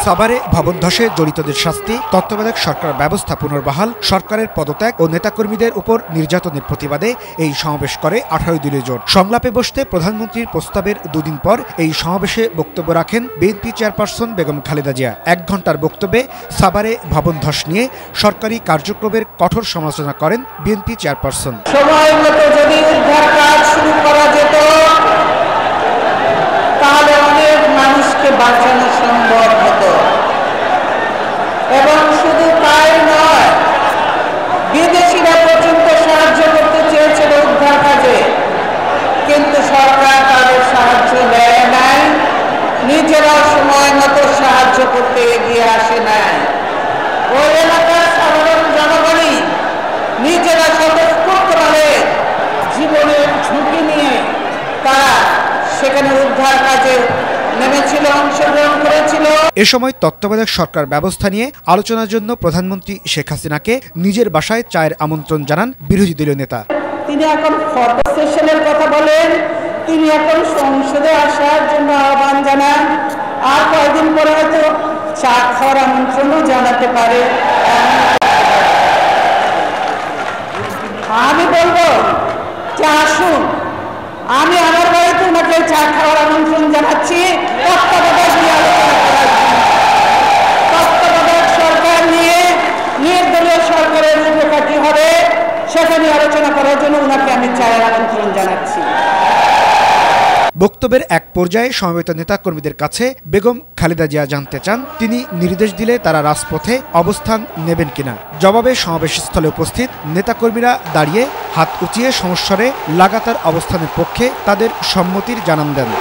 সাভারে ভবন ধসে জড়িতদের শাস্তি, তত্ত্বাবধায়ক সরকার ব্যবস্থা পুনর্বহাল, সরকারের পদত্যাগ ও নেতাকর্মীদের উপর নির্যাতনের প্রতিবাদে এই সমাবেশ করে 18 দলীয় জোট। সংলাপে বসতে প্রধানমন্ত্রীর প্রস্তাবের দুদিন পর এই সমাবেশে বক্তব্য রাখেন বিএনপি চেয়ারপারসন বেগম খালেদা জিয়া। 1 ঘণ্টার বক্তব্যে সাভারে ভবন ধস নিয়ে সরকারি কার্যক্রমের কঠোর সমালোচনা করেন বিএনপি চেয়ারপারসন। সময় মতো যদি উদ্ধার কাজ শুরু করা যেত তাহলে অনেক মানুষকে বাঁচানো সম্ভব হতো, এবং শুধু তাই নয়, বিদেশিরা পর্যন্ত সাহায্য করতে চেয়েছিল উদ্ধার কাজে, কিন্তু সরকার তাদের সাহায্য দেয় নাই, নিজেরাও সময় মতো সাহায্য করতে এগিয়ে আসে নাই। ওই এলাকার সাধারণ জনগণই নিজেরা স্বতঃস্ফূর্তভাবে জীবনের ঝুঁকি নিয়ে তারা সেখানে উদ্ধার কাজে নেমেছিল, অংশগ্রহণ করেছিল। এ সময় তত্ত্বাবধায়ক সরকার ব্যবস্থা নিয়ে আলোচনার জন্য প্রধানমন্ত্রী শেখ হাসিনাকে নিজের বাসায় চায়ের আমন্ত্রণ জানান বিরোধী দলীয় নেতা। তিনি এখন ফটো সেশনের কথা বলেন, তিনি এখন সংসদে আসার জন্য আহ্বান জানান, আর কয়েকদিন পরে হয়তো চা খাওয়ার আমন্ত্রণও জানাতে পারে। আমি বলবো যে আসুন, আমি আমার বাড়িতে ওনাকে চা খাওয়ার আমন্ত্রণ জানাচ্ছি, তত্ত্বাবধায়ক সরকার নিয়ে নির্দলীয় সরকারের রূপরেখা কি হবে সেখানে আলোচনা করার জন্য ওনাকে আমি চায়ের আমন্ত্রণ জানাচ্ছি। বক্তব্যের এক পর্যায়ে সমবেত নেতাকর্মীদের কাছে বেগম খালেদা জিয়া জানতে চান তিনি নির্দেশ দিলে তারা রাজপথে অবস্থান নেবেন কিনা। জবাবে সমাবেশস্থলে উপস্থিত নেতাকর্মীরা দাঁড়িয়ে হাত উঁচিয়ে সমস্যারে লাগাতার অবস্থানের পক্ষে তাদের সম্মতির জানান দেন।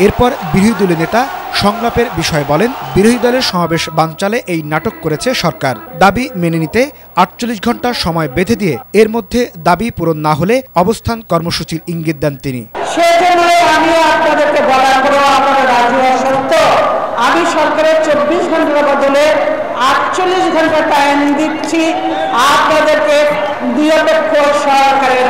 এরপর বিরোধী দলীয় নেতা সংলাপের বিষয়ে বলেন, বিরোধী দলের সমাবেশ বানচালে এই নাটক করেছে সরকার। দাবি মেনে নিতে 48 ঘণ্টা সময় বেঁধে দিয়ে এর মধ্যে দাবি পূরণ না হলে অবস্থান কর্মসূচির ইঙ্গিত দেন তিনি। আমি আপনাদেরকে বলার পরেও আপনারা রাজি হওয়া সত্ত্বেও আমি সরকারের 24 ঘন্টার বদলে 48 ঘন্টা টাইম দিচ্ছি আপনাদেরকে নিরপেক্ষ সরকারের।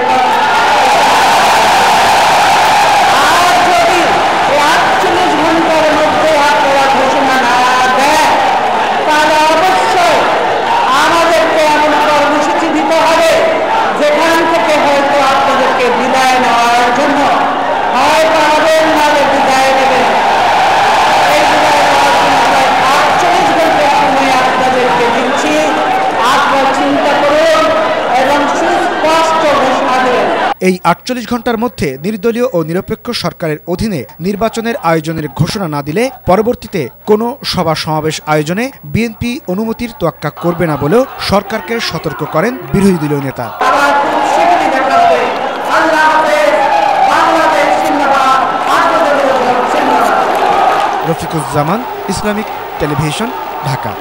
এই 48 ঘণ্টার মধ্যে নির্দলীয় ও নিরপেক্ষ সরকারের অধীনে নির্বাচনের আয়োজনের ঘোষণা না দিলে পরবর্তীতে কোনো সভা সমাবেশ আয়োজনে বিএনপি অনুমতির তোয়াক্কা করবে না বলেও সরকারকে সতর্ক করেন বিরোধী দলীয় নেতা। Rafiquzzaman, Islamic television, Dhaka.